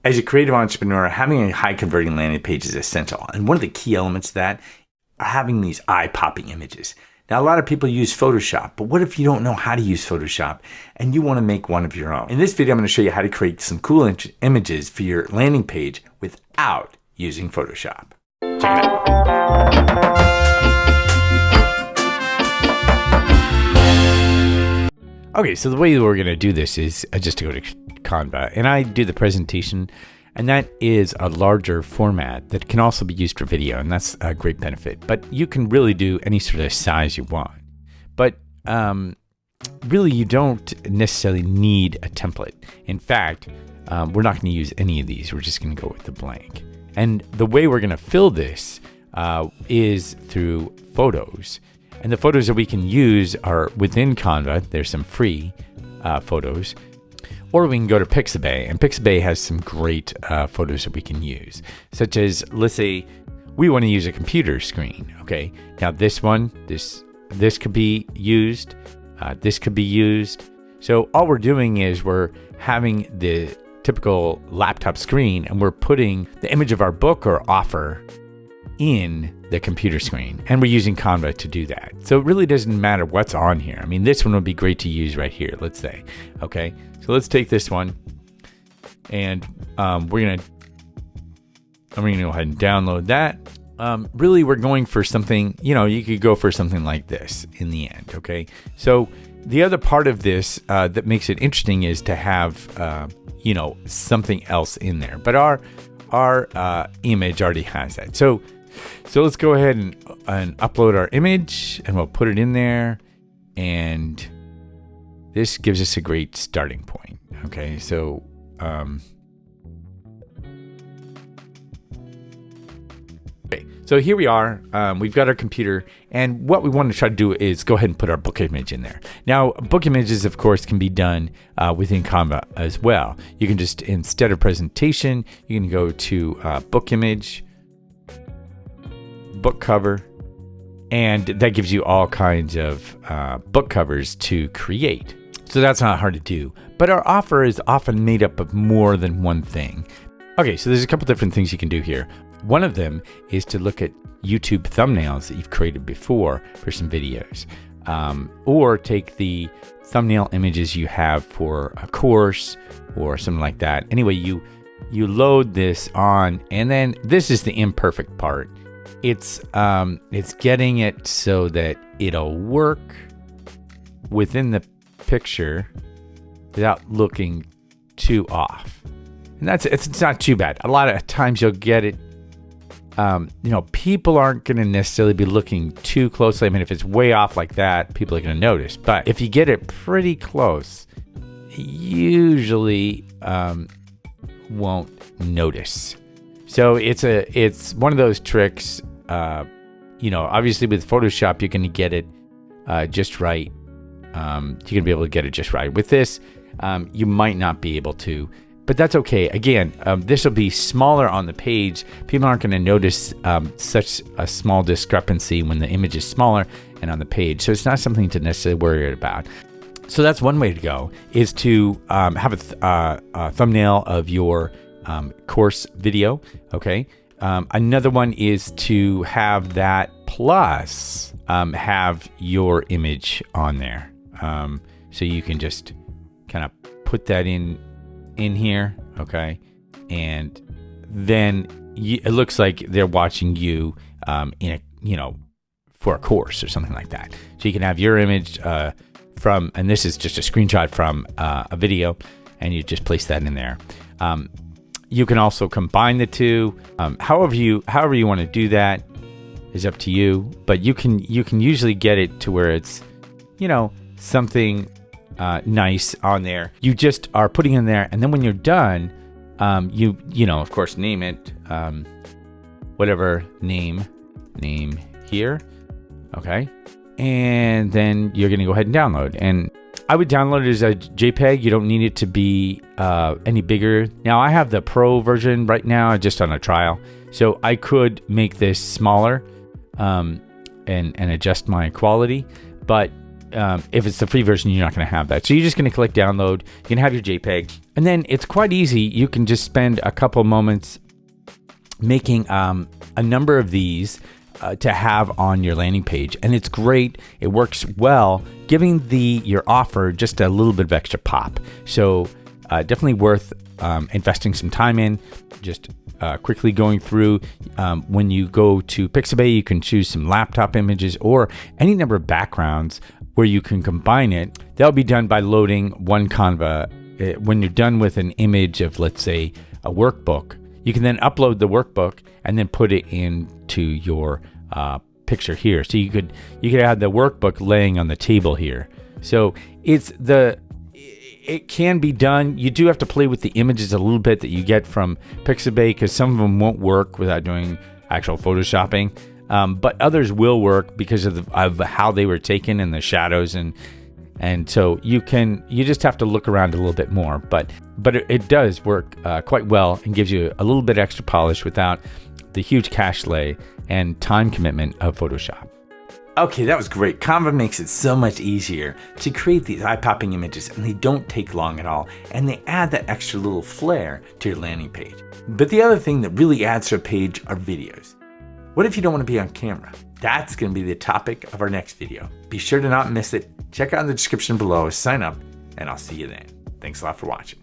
As a creative entrepreneur, having a high converting landing page is essential. And one of the key elements of that are having these eye-popping images. Now, a lot of people use Photoshop, but what if you don't know how to use Photoshop and you want to make one of your own? In this video, I'm going to show you how to create some cool images for your landing page without using Photoshop. Check it out. Okay, so the way we're going to do this is just to go to Canva, and I do the presentation, and that is a larger format that can also be used for video, and that's a great benefit. But you can really do any sort of size you want. But really, you don't necessarily need a template. In fact, we're not going to use any of these. We're just going to go with the blank. And the way we're going to fill this is through photos. And the photos that we can use are within Canva. There's some free photos. Or we can go to Pixabay. And Pixabay has some great photos that we can use. Such as, let's say, we want to use a computer screen. Okay. Now this one, this could be used. This could be used. So all we're doing is we're having the typical laptop screen and we're putting the image of our book or offer in the computer screen, and we're using Canva to do that. So it really doesn't matter what's on here. I mean, this one would be great to use right here, let's say. Okay, so let's take this one, and I'm gonna go ahead and download that. Really, we're going for something, you could go for something like this in the end. Okay, so the other part of this that makes it interesting is to have something else in there, but our image already has that. So let's go ahead and upload our image, and we'll put it in there, and this gives us a great starting point. Okay, so so here we are. We've got our computer, and what we want to try to do is go ahead and put our book image in there. Now, book images, of course, can be done within Canva as well. You can just, instead of presentation, you can go to book image, book cover, and that gives you all kinds of book covers to create. So that's not hard to do. But our offer is often made up of more than one thing. Okay, so there's a couple different things you can do here. One of them is to look at YouTube thumbnails that you've created before for some videos, or take the thumbnail images you have for a course or something like that. Anyway, you load this on, and then this is the imperfect part. It's getting it so that it'll work within the picture without looking too off. And it's not too bad. A lot of times you'll get it. People aren't going to necessarily be looking too closely. I mean, if it's way off like that, people are going to notice. But if you get it pretty close, usually won't notice. So it's one of those tricks. Obviously with Photoshop, you're going to get it just right. You're going to be able to get it just right. With this, you might not be able to. But that's okay. Again, this will be smaller on the page. People aren't going to notice such a small discrepancy when the image is smaller and on the page. So it's not something to necessarily worry about. So that's one way to go, is to have a thumbnail of your course video. Okay. Another one is to have that plus have your image on there. So you can just kind of put that in here, okay, and then it looks like they're watching you for a course or something like that. So you can have your image and this is just a screenshot from a video, and you just place that in there. You can also combine the two. However you want to do that is up to you, but you can usually get it to where it's something nice on there. You just are putting in there, and then when you're done, of course, name it whatever name here, okay, and then you're gonna go ahead and download. And I would download it as a JPEG. You don't need it to be any bigger. Now I have the Pro version right now, just on a trial, so I could make this smaller and adjust my quality, but if it's the free version, you're not going to have that. So you're just going to click download. You can have your JPEG, and then it's quite easy. You can just spend a couple moments making a number of these to have on your landing page, and it's great. It works well, giving your offer just a little bit of extra pop. So definitely worth investing some time in. Just quickly going through, when you go to Pixabay, you can choose some laptop images or any number of backgrounds where you can combine it. That'll be done by loading one Canva. When you're done with an image of, let's say, a workbook, you can then upload the workbook and then put it into your picture here. So you could have the workbook laying on the table here. So it can be done. You do have to play with the images a little bit that you get from Pixabay, because some of them won't work without doing actual photoshopping, but others will work because of how they were taken and the shadows, and so you just have to look around a little bit more. But it does work quite well and gives you a little bit extra polish without the huge cache lay and time commitment of Photoshop. Okay, that was great. Canva makes it so much easier to create these eye-popping images, and they don't take long at all, and they add that extra little flair to your landing page. But the other thing that really adds to a page are videos. What if you don't want to be on camera? That's going to be the topic of our next video. Be sure to not miss it. Check out in the description below, sign up, and I'll see you then. Thanks a lot for watching.